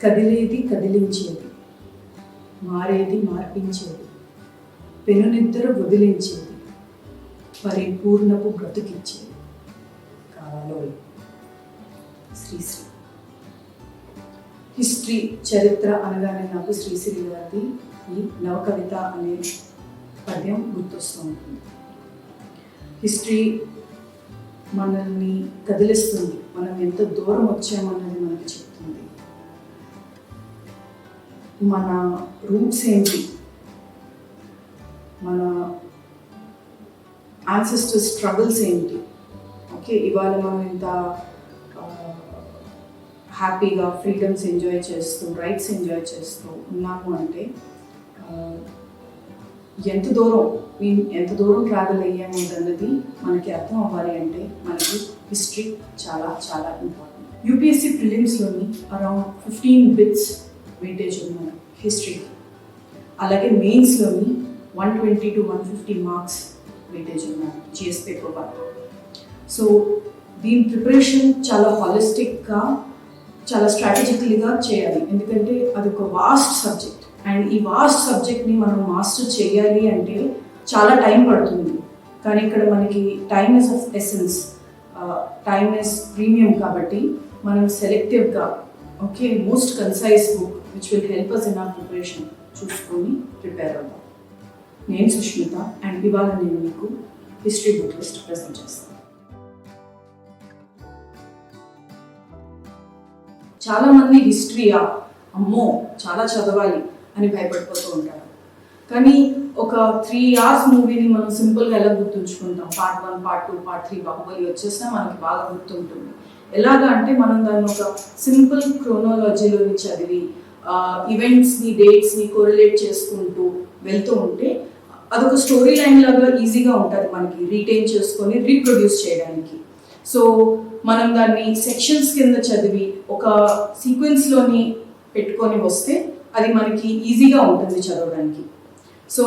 కదిలేది కదిలించేది, మారేది మార్పించేది, పెనునిద్ర వదిలించేది, పరిపూర్ణపు బ్రతుకిచ్చేది కావాలో శ్రీశ్రీ. హిస్టరీ, చరిత్ర అనగానే నాకు శ్రీశ్రీ గారి ఈ నవకవిత అనే పద్యం గుర్తొస్తూ ఉంటుంది. హిస్టరీ మనల్ని కదిలిస్తుంది, మనం ఎంత దూరం వచ్చామన్నది మనకి చెప్తుంది. మన రూట్స్ ఏంటి, మన యాన్సెస్టర్ స్ట్రగుల్స్ ఏంటి. ఓకే, ఇవాళ మనం ఇంత హ్యాపీగా ఫ్రీడమ్స్ ఎంజాయ్ చేస్తూ, రైట్స్ ఎంజాయ్ చేస్తూ ఉన్నాము అంటే ఎంత దూరం ట్రావెల్ అయ్యాము అన్నది మనకి అర్థం అవ్వాలి అంటే మనకి హిస్టరీ చాలా చాలా ఇంపార్టెంట్. యూపీఎస్సీ ప్రిలిమ్స్లోని అరౌండ్ 15 బిట్స్ వెయిటేజ్ ఉన్నాయి హిస్టరీకి. అలాగే మెయిన్స్లోని 120 to 150 మార్క్స్ వెయిటేజ్ ఉన్నాయి జిఎస్ పేపర్ 1. సో దీని ప్రిపరేషన్ చాలా హాలిస్టిక్గా, చాలా స్ట్రాటజికల్గా చేయాలి. ఎందుకంటే అది ఒక వాస్ట్ సబ్జెక్ట్ అండ్ ఈ వాస్ట్ సబ్జెక్ట్ని మనం మాస్టర్ చేయాలి అంటే చాలా టైం పడుతుంది. కానీ ఇక్కడ మనకి time is of essence, time is premium. కాబట్టి మనం సెలెక్టివ్గా okay most concise book which will help us in our preparation చూసుకొని ప్రిపేర్ అవుతాం. నేను సుష్మిత అండ్ ఇవాళ నేను మీకు హిస్టరీ బుక్ లిస్ట్ ప్రెజెంట్ చేస్తాను. చాలామంది హిస్టరీయా అమ్మో చాలా చదవాలి అని భయపడిపోతూ ఉంటారు. కానీ ఒక 3 hours మూవీని మనం సింపుల్గా ఎలా గుర్తుంచుకుంటాం, పార్ట్ 1, పార్ట్ 2, పార్ట్ 3 బాహుబలి వచ్చేసినా మనకి బాగా గుర్తుంటుంది. ఎలాగా అంటే మనం దాన్ని ఒక సింపుల్ క్రోనాలజీలోని చదివి ఈవెంట్స్ని, డేట్స్ని కోరిలేట్ చేసుకుంటూ వెళ్తూ ఉంటే అదొక స్టోరీ లైన్ లాగా ఈజీగా ఉంటుంది మనకి రీటైన్ చేసుకొని రీప్రొడ్యూస్ చేయడానికి. సో మనం దాన్ని సెక్షన్స్ కింద చదివి ఒక సీక్వెన్స్లోని పెట్టుకొని వస్తే అది మనకి ఈజీగా ఉంటుంది చదవడానికి. సో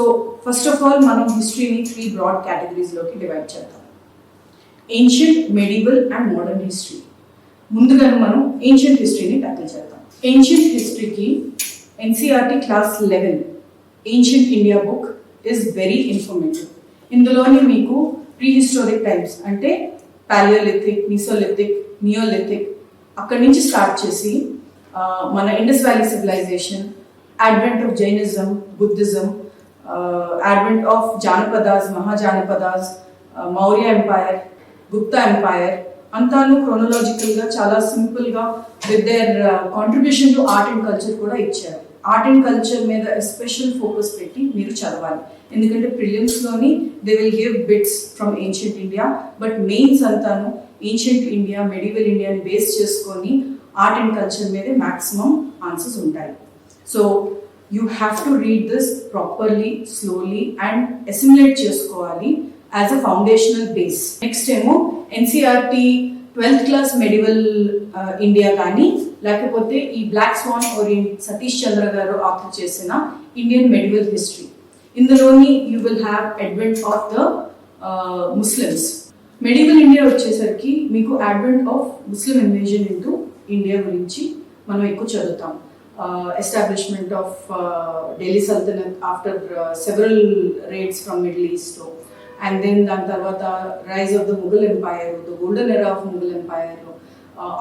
ఫస్ట్ ఆఫ్ ఆల్ మనం హిస్టరీని 3 బ్రాడ్ కేటగిరీస్లోకి డివైడ్ చేద్దాం. Ancient, medieval and modern history. ముందుగా మనం ఏన్షియంట్ హిస్టరీని ట్యాకిల్ చేద్దాం. ఏన్షియంట్ హిస్టరీకి NCERT class 11 ancient India book is very informative. ఇందులోని మీకు ప్రీ హిస్టారిక్ టైమ్స్ అంటే పాలియోలిథిక్, మీసోలిథిక్, నియోలిథిక్ అక్కడి నుంచి స్టార్ట్ చేసి మన Indus valley civilisation, advent of Jainism, Buddhism, advent of janapadas, mahajanapadas, Maurya empire, Gupta empire అంతాను క్రోనలాజికల్గా చాలా సింపుల్గా with their contribution to art and culture కూడా ఇచ్చారు. ఆర్ట్ అండ్ కల్చర్ మీద ఎస్పెషల్ ఫోకస్ పెట్టి మీరు చదవాలి. ఎందుకంటే ప్రిలిమ్స్లోని they will give bits from ancient India, but mains అంతాను ఏన్షియంట్ ఇండియా, మెడివల్ ఇండియాని బేస్ చేసుకొని ఆర్ట్ అండ్ కల్చర్ మీదే మ్యాక్సిమం ఆన్సర్స్ ఉంటాయి. So you have to read this properly, slowly and assimilate చేసుకోవాలి as a foundational base. Next ఏమో NCERT 12th class medieval India కానీ లేకపోతే ఈ black swan orient Satish Chandra గారు ఆథర్ చేసిన ఇండియన్ మెడివల్ హిస్టరీ. ఇందులోని you will have advent of the Muslims. Medieval India వచ్చేసరికి మీకు advent of Muslim invasion into India గురించి మనం ఎక్కువ చదువుతాం. Establishment of Delhi Sultanate after several raids from middle east, and then దాని తర్వాత rise of the Mughal empire, the golden era of Mughal empire.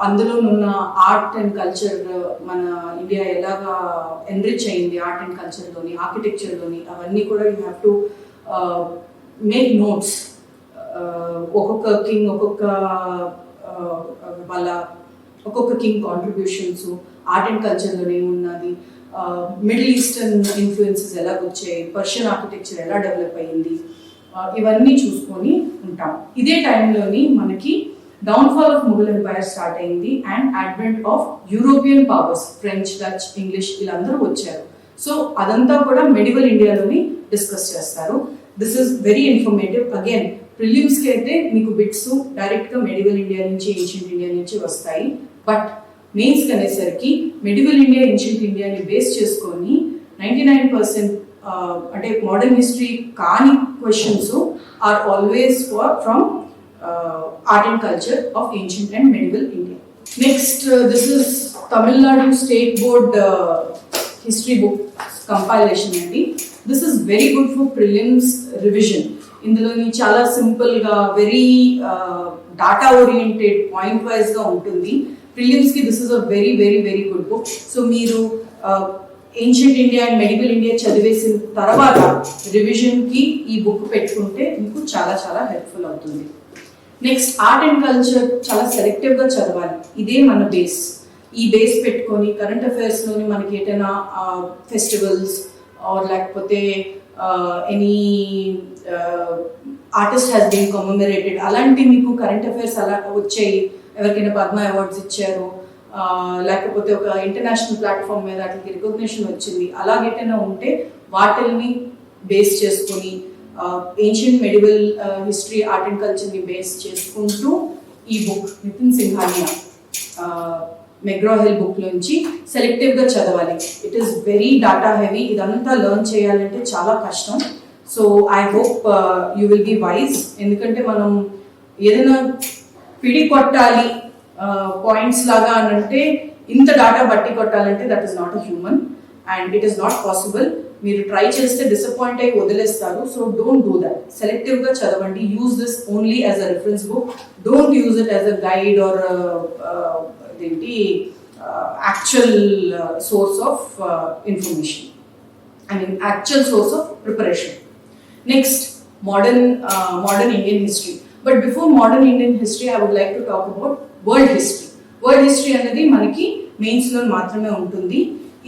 అందులోనున్న art and culture, మన India ఎలాగా enrich అయింది ఆర్ట్ అండ్ కల్చర్లోని, ఆర్కిటెక్చర్లోని, అవన్నీ కూడా you have to make notes. ఒక్కొక్క కింగ్, ఒక్కొక్క కింగ్ కాంట్రిబ్యూషన్స్, ఆర్ట్ అండ్ కల్చర్లోనే ఏమున్నది, మిడిల్ ఈస్టర్న్ ఇన్ఫ్లుయెన్సెస్ ఎలా వచ్చాయి, పర్షియన్ ఆర్కిటెక్చర్ ఎలా డెవలప్ అయ్యింది, ఇవన్నీ చూసుకొని ఉంటాం. ఇదే టైంలోని మనకి downfall of Mughal empire start అయింది and advent of European powers, French, Dutch, English వీళ్ళందరూ వచ్చారు. సో అదంతా కూడా మెడివల్ ఇండియాలోని డిస్కస్ చేస్తారు. This is very informative. Again ప్రిలిమ్స్కి అయితే మీకు బిట్స్ డైరెక్ట్గా మెడివల్ ఇండియా నుంచి, ఏన్షియంట్ ఇండియా నుంచి వస్తాయి. బట్ మెయిన్స్కి అనేసరికి మెడివల్ ఇండియా, ఏన్షియంట్ ఇండియాని బేస్ చేసుకొని 99% అంటే మోడర్న్ హిస్టరీ కాని questions are always from art and culture of ancient and medieval India. Next this is Tamil Nadu state board history book compilation అండి. This is very good for prelims revision. ఇందులోని చాలా సింపుల్గా very data oriented point వైజ్గా ఉంటుంది. ప్రిలిమ్స్కి this is a very very very good book. So మీరు ancient India and medical India చదివేసిన తర్వాత రివిజన్కి ఈ బుక్ పెట్టుకుంటే మీకు చాలా చాలా హెల్ప్ఫుల్ అవుతుంది. నెక్స్ట్ ఆర్ట్ అండ్ కల్చర్ చాలా సెలెక్టివ్గా చదవాలి. ఇదే మన బేస్. ఈ బేస్ పెట్టుకొని కరెంట్ అఫైర్స్లోని మనకి ఏదైనా ఫెస్టివల్స్ ఆర్ లేకపోతే ఎనీ ఆర్టిస్ట్ హ్యాస్ బీన్ కమెమరేటెడ్, అలాంటి మీకు కరెంట్ అఫైర్స్ అలా వచ్చాయి, ఎవరికైనా పద్మ అవార్డ్స్ ఇచ్చారు, లేకపోతే ఒక ఇంటర్నేషనల్ ప్లాట్ఫామ్ మీద అట్లకి రికగ్నిషన్ వచ్చింది, అలాగేటైనా ఉంటే వాటిల్ని బేస్ చేసుకొని ancient medieval history art and కల్చర్ని బేస్ చేసుకుంటూ ఈ book Nitin Singhania McGraw Hill book నుంచి సెలెక్టివ్గా చదవాలి. It is very data heavy. ఇదంతా లెర్న్ చేయాలంటే చాలా కష్టం. So I hope you will be wise. ఎందుకంటే మనం ఏదైనా పిడి కొట్టాలి పాయింట్స్ లాగా అని అంటే ఇంత డాటా బట్టి కొట్టాలంటే that is not a human and it is not possible. మీరు ట్రై చేస్తే డిసప్పాయింట్ అయ్యి వదిలేస్తారు. So don't do that. సెలెక్టివ్గా చదవండి. Use this only as a reference book. Don't use it as a guide or ఏంటి actual source of information, I mean actual source of preparation. Next modern Indian history. But before modern Indian history, I would like to talk about world history. World history అనేది మనకి మెయిన్స్లో మాత్రమే ఉంటుంది.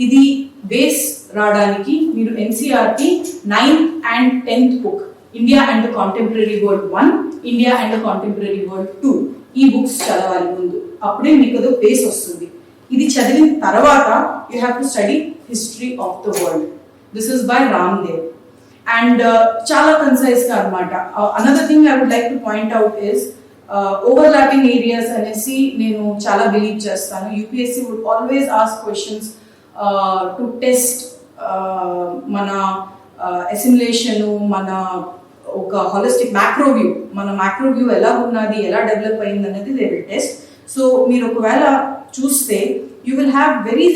ఇది base రావడానికి మీరు NCERT 9th and 10th book India and the contemporary world 1, India and the contemporary world 2 ఈ books చదవాలి ముందు. అప్పుడే మీకు అది బేస్ వస్తుంది. ఇది చదివిన తర్వాత you have to study history of the world. This is by Ramdev and చాలా కన్సైజ్గా అనమాట. Another thing I would like to point out is overlapping areas అనేసి నేను చాలా బిలీవ్ చేస్తాను. UPSC would always ask questions to test మన assimilation, మన ఒక హాలిస్టిక్ మ్యాక్రోవ్యూ, మన మ్యాక్రోవ్యూ ఎలా ఉన్నది, ఎలా డెవలప్ అయింది అనేది దే విల్ టెస్ట్. సో మీరు ఒకవేళ చూస్తే you will have very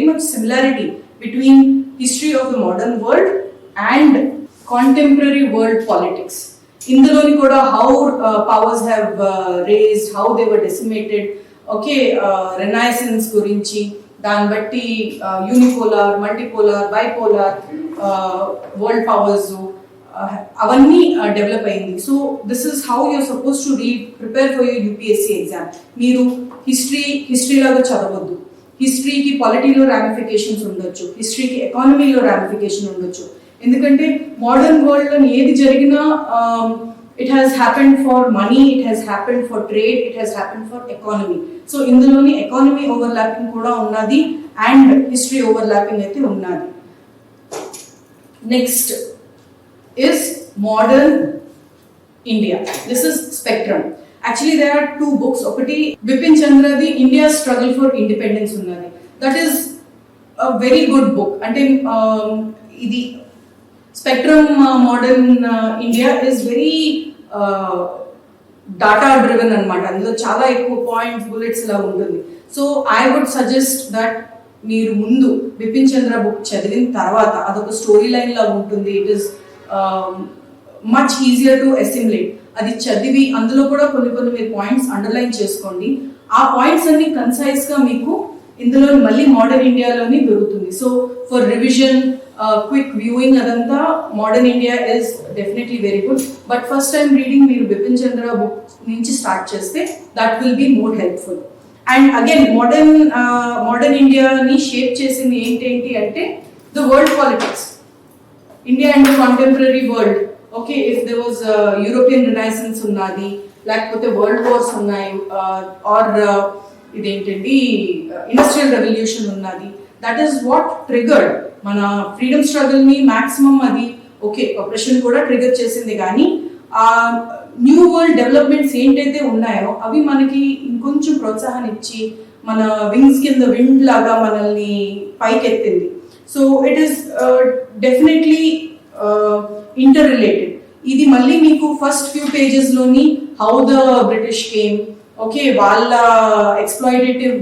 much similarity between history of the modern world and contemporary world politics. ఇందులోని కూడా how powers have raised, how they were decimated, okay, renaissance గురించి, దాన్ని బట్టి unipolar, multipolar, bipolar world powers అవన్నీ develop అయింది. So this is how you're suppose to prepare for your UPSC exam. మీరు హిస్టరీలాగా చదవద్దు. హిస్టరీకి పాలిటీలో ramifications ఉండొచ్చు, హిస్టరీకి ఎకానమీలో రామిఫికేషన్ ఉండొచ్చు. ఎందుకంటే మోడర్న్ వరల్డ్లో ఏది జరిగినా it has happened for money, it has happened for trade, it has happened for economy. So ఇందులోని ఎకానమీ ఓవర్లాపింగ్ కూడా ఉన్నది అండ్ హిస్టరీ ఓవర్లాపింగ్ అయితే ఉన్నది. Next is modern India. This is Spectrum. Actually there are two books. Okati Bipin Chandradi India's Struggle for Independence unnadi. That is a very good book. Ante idi Spectrum Modern India is very data driven anamata. అందులో చాలా ఎక్కువ points, bullets ఇలా ఉంటుంది. So I would suggest that మీరు ముందు Bipin Chandra book చదివిన తర్వాత, అదొక స్టోరీ లైన్ లా ఉంటుంది. It is much easier to assimilate. అది చదివి అందులో కూడా కొన్ని మీరు పాయింట్స్ అండర్లైన్ చేసుకోండి. ఆ పాయింట్స్ అన్ని కన్సైజ్గా మీకు ఇందులో మళ్ళీ మోడర్న్ ఇండియాలోని దొరుకుతుంది. So for revision, quick viewing అదంతా modern India is definitely very good. But first time reading మీరు బిపిన్ చంద్ర బుక్ నుంచి స్టార్ట్ చేస్తే that will be more helpful. And again modern ఇండియాని షేప్ చేసింది ఏంటి అంటే the world politics, India and the contemporary world. Okay, if there was European Renaissance ఉన్నది, లేకపోతే world wars ఉన్నాయి, ఆర్ ఇదేంటండి ఇండస్ట్రియల్ రెవల్యూషన్ ఉన్నది. దట్ ఈస్ వాట్ ట్రిగర్డ్ మన ఫ్రీడమ్ స్ట్రగుల్ని మ్యాక్సిమం. అది ఓకే, ఆపరేషన్ కూడా ట్రిగర్ చేసింది, కానీ ఆ న్యూ వరల్డ్ డెవలప్మెంట్స్ ఏంటైతే ఉన్నాయో అవి మనకి ఇంకొంచెం ప్రోత్సాహాన్ని ఇచ్చి మన వింగ్స్ కింద విండ్ లాగా మనల్ని పైకెత్తింది. So it is definitely interrelated. ఇది మళ్ళీ మీకు ఫస్ట్ ఫ్యూ పేజెస్లోని how the British came, okay, వాళ్ళ ఎక్స్ప్లాయిటేటివ్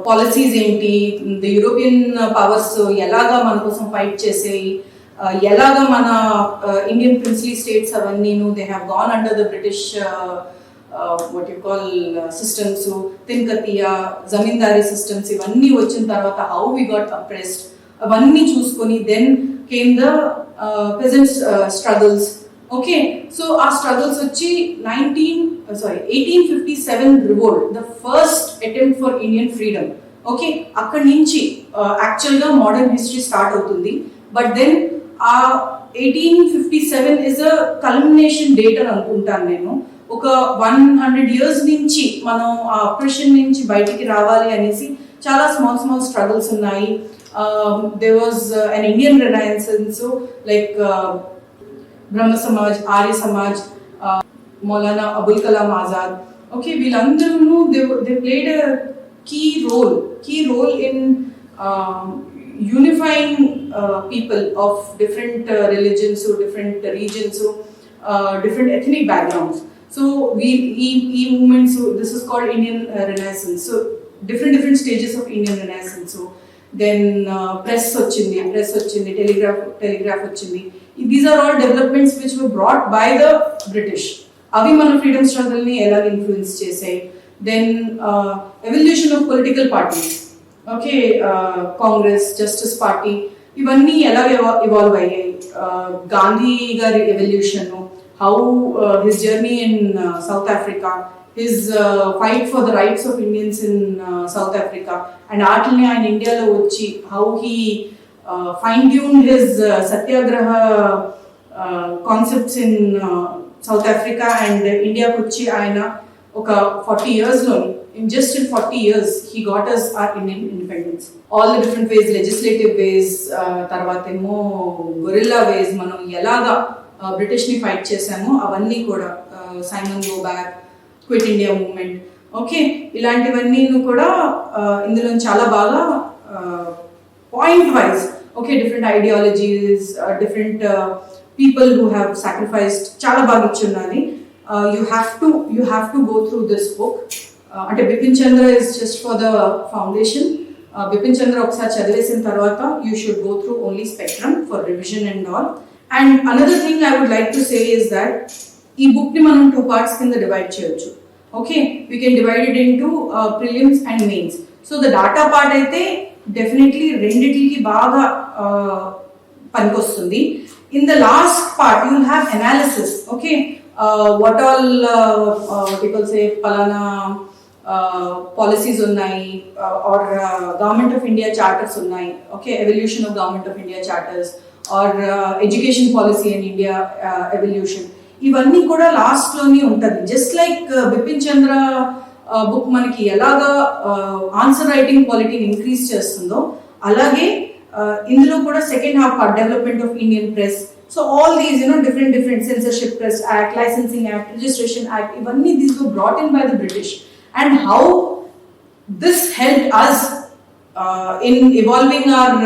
పాలసీస్ ఏంటి, ద యూరోపియన్ పవర్స్ ఎలాగా మన కోసం ఫైట్ చేసేయి, ఎలాగా మన ఇండియన్ ప్రిన్స్లీ స్టేట్స్ అవన్నీను they have gone under the British what you call systems, tinkathia zamindari systems ఇవన్నీ వచ్చిన తర్వాత హౌ వి గాట్ అప్రెస్డ్ అవన్నీ చూసుకొని then came the peasants struggles. Okay, so ఆ స్ట్రగుల్స్ వచ్చి 1857 revolt, the first attempt for Indian freedom. Okay, అక్కడి నుంచి యాక్చువల్గా మోడర్న్ హిస్టరీ స్టార్ట్ అవుతుంది. బట్ దెన్ ఆ 1857 ఇస్ అ కల్మినేషన్ డేట్ అని అనుకుంటాను నేను. ఒక 100 years నుంచి మనం ఆ అప్రెషన్ నుంచి బయటికి రావాలి అనేసి చాలా స్మాల్ స్ట్రగుల్స్ ఉన్నాయి. There was an Indian renaissance like Brahmo Samaj, Arya Samaj, Maulana Abul Kalam Azad. Okay, వీళ్ళందరూ they played a key role in unifying people of different religions, different regions, different ethnic backgrounds. So e movements, so this is called Indian Renaissance. So different stages of Indian Renaissance. So then press ochindi, telegraph ochindi. These are all developments which were brought by the British. Avi mana freedom struggle ni ela influence chesai. Then evolution of political parties. Okay, Congress, justice party ఇవన్నీ ఎలా evolve అయ్యాయి. గాంధీ గారి evolution, how his journey in south Africa, his fight for the rights of Indians in south Africa, and వాటిని ఆయన ఇండియాలో వచ్చి how he fine tune his Satyagraha concepts in south Africa and ఇండియాకి వచ్చి ఆయన ఒక 40 years లోని in 40 years he got us our Indian independence. All the different ways, legislative ways, తర్వాత ఏమో గొరిల్లా వేస్, మనం ఎలాగా బ్రిటిష్ ని ఫైట్ చేసామో అవన్నీ కూడా, Simon go back, quit India movement. Okay, ఇలాంటివన్నీ కూడా ఇందులో చాలా బాగా point wise, okay, different ideologies, different people who have sacrificed చాలా బాగా ఇచ్చున్నది. You have to go through this book. అంటే బిపిన్ చంద్ర is just for the foundation. Bipin చంద్ర ఒకసారి చదివేసిన తర్వాత you should go through only Spectrum for revision and all. And another thing I would like to say is that ఈ book ని మనం 2 parts కింద divide చేయొచ్చు. Okay, we can divide it into prelims and mains. So the data part అయితే definitely రెండిటికి బాగా పనికొస్తుంది. In the last part you will have analysis. Okay, what all people say palana policies unnai, or government of India charters unnai. Okay, evolution of government of India charters, or education policy in India evolution. ఇవన్నీ కూడా last లోనే ఉంటుంది. Just like Bipin Chandra book మనకి ఎలాగా answer writing క్వాలిటీని increase చేస్తుందో, అలాగే ఇందులో కూడా second half part development of Indian press. So all these, different Censorship Press Act, Licensing Act, Registration Act, ivanni these were brought in by the British, and how this helped us in evolving our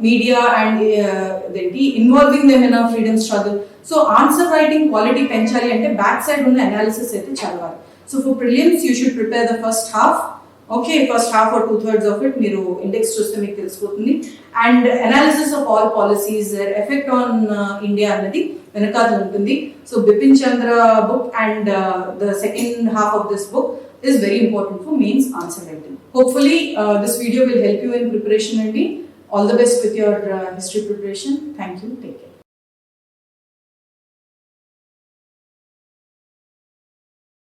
media and involving them in our freedom struggle. So answer writing quality penchali ante back side unna analysis aithe chalavali. So for prelims you should prepare the first half. Okay, first half or 2/3 of it మీరు index చూస్తే మీకు తెలిసిపోతుంది. And analysis of all policies, effect on India అన్నది వెనకాల ఉంటుంది. So Bipin Chandra book and the second half of this book is very important for mains answer writing. Hopefully this video will help you in preparation. All the best with your history preparation. Thank you. Take care.